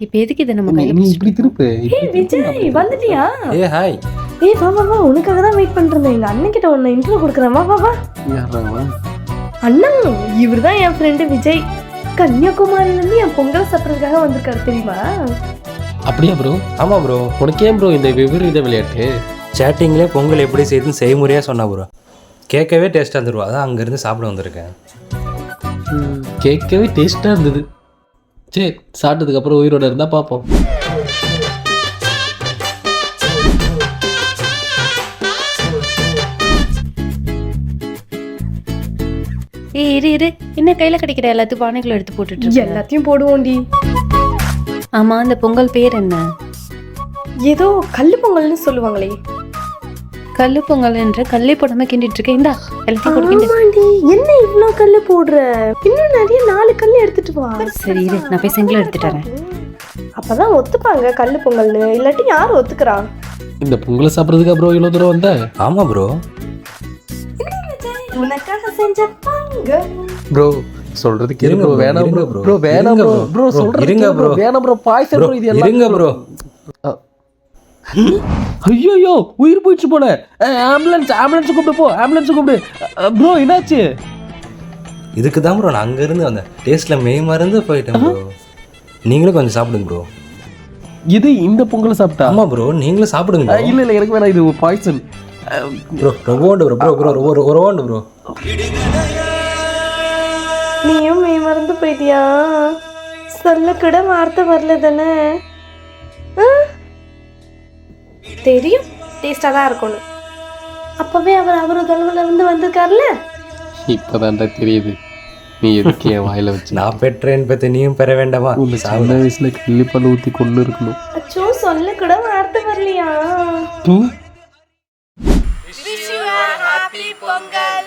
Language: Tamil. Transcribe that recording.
இப்ப எதுக்கு இதை நம்ம நீ கையில நீ இப்படி திருப்பு ஏய் விஜய் வந்துட்டியா? ஏ ஹாய். ஏய் வா வா வா, உனக்காக தான் வெயிட் பண்றேன். எங்க அண்ணன் கிட்ட உன்னை இன்ட்ரோ கொடுக்குறேன். வா வா வா. அண்ணன் இவர் தான் என் ஃப்ரெண்டு விஜய். கன்னியாகுமரியில இருந்து என் பொங்கல் சாப்பிட்றதுக்காக வந்திருக்காரு தெரியுமா? அப்படியா ப்ரோ? ஆமா ப்ரோ. உனக்கே ப்ரோ இந்த விபரீத விளையாட்டு? சேட்டிங்லேயே பொங்கல் எப்படி செய்யுதுன்னு செய்முறையாக சொன்னா ப்ரோ. கேட்கவே டேஸ்ட்டாக இருந்துருவா. அதான் அங்கேருந்து சாப்பிட வந்திருக்கேன். கேட்கவே டேஸ்ட்டாக இருந்தது. சரி, சாப்பிட்டதுக்கு அப்புறம் உயிரோட இருந்தால் பார்ப்போம். ஏய் இரு இரு, என்ன கையில கிடைக்கிற எல்லாத்தையும் பானைகளை எடுத்து போட்டுட்டு இருக்க? எல்லாத்தையும் போடுவோண்டி. ஆமா, அந்த பொங்கல் பேர் என்ன? ஏதோ கல்லு பொங்கல்னு சொல்லுவாங்களே. கல்லு பொங்கல் என்ற கல்லே போடாம கிண்டிட்டு இருக்க. இந்தா எல்லாத்தையும் போட்டு கிண்டு. ஆமாண்டி, என்ன இவ்ளோ கல்லு போடுற? இன்னும் நிறைய 4 கல்லு எடுத்துட்டு வா. சரி இரு, நான் போய் செங்கல் எடுத்துட்டு வரேன். அப்பதான் ஒத்துப்பாங்க கல்லு பொங்கல்னு. இல்லாட்டி யார் ஒத்துக்கிறா? இந்த பொங்கலை சாப்பிட்றதுக்கு அப்புறம் இவ்வளோ தூரம் வந்த? ஆமா ப்ரோ. உனக்காக செஞ்ச பொங்கல். ப்ரோ சொல்றது கேளு இருங்க ப்ரோ. bro, வேணாம் இருங்க ப்ரோ. bro. ப்ரோ வேணாம் ப்ரோ. இருங்க ப்ரோ bro. சொல்றது இருங்க கேளு ப்ரோ. bro. வேணாம் ப்ரோ. Poison bro. இது எல்லாம் இருங்க ப்ரோ. ஐயோ உயிர் போயிடுச்சு போல. ஆம்புலன்ஸ் கூப்பிடு போ. ஆம்புலன்ஸ் கூப்பிடு ப்ரோ. என்னாச்சு? இதுக்கு தான் ப்ரோ நான் அங்கேருந்து வந்தேன். டேஸ்ட்டில் மெய் மறந்து போயிட்டேன் ப்ரோ. நீங்களும் கொஞ்சம் சாப்பிடுங்க ப்ரோ. இது இந்த பொங்கலை சாப்பிட்டா? ஆமா ப்ரோ, நீங்களும் சாப்பிடுங்க bro. இல்ல இல்ல, எனக்கு வேணாம். இது பாய்சன் ப்ரோ. ரொவோண்டு ப்ரோ. ப்ரோ ஒரு ஓண்டு ப்ரோ. நீயும் மெய் மறந்து போயிட்டியா? சொல்ல கூட வார்த்தை வரல தானே? தெரியும் டேஸ்டா தான் இருக்கணும். அப்பவே அவர் தொலைவுல இருந்து வந்திருக்காருல்ல. இப்பதான்டா தெரியுது நீ எதுக்கு என் வாயில வச்சு. நான் பெற்றேன் பெற்று நீயும் பெற வேண்டாமா? உங்க சின்ன வயசுல கிள்ளிப்பால் ஊத்தி கொண்டு இருக்கணும். அச்சோ, சொல்ல கூட வார்த்தை வரலையா? தூ Wish you a happy Pongal.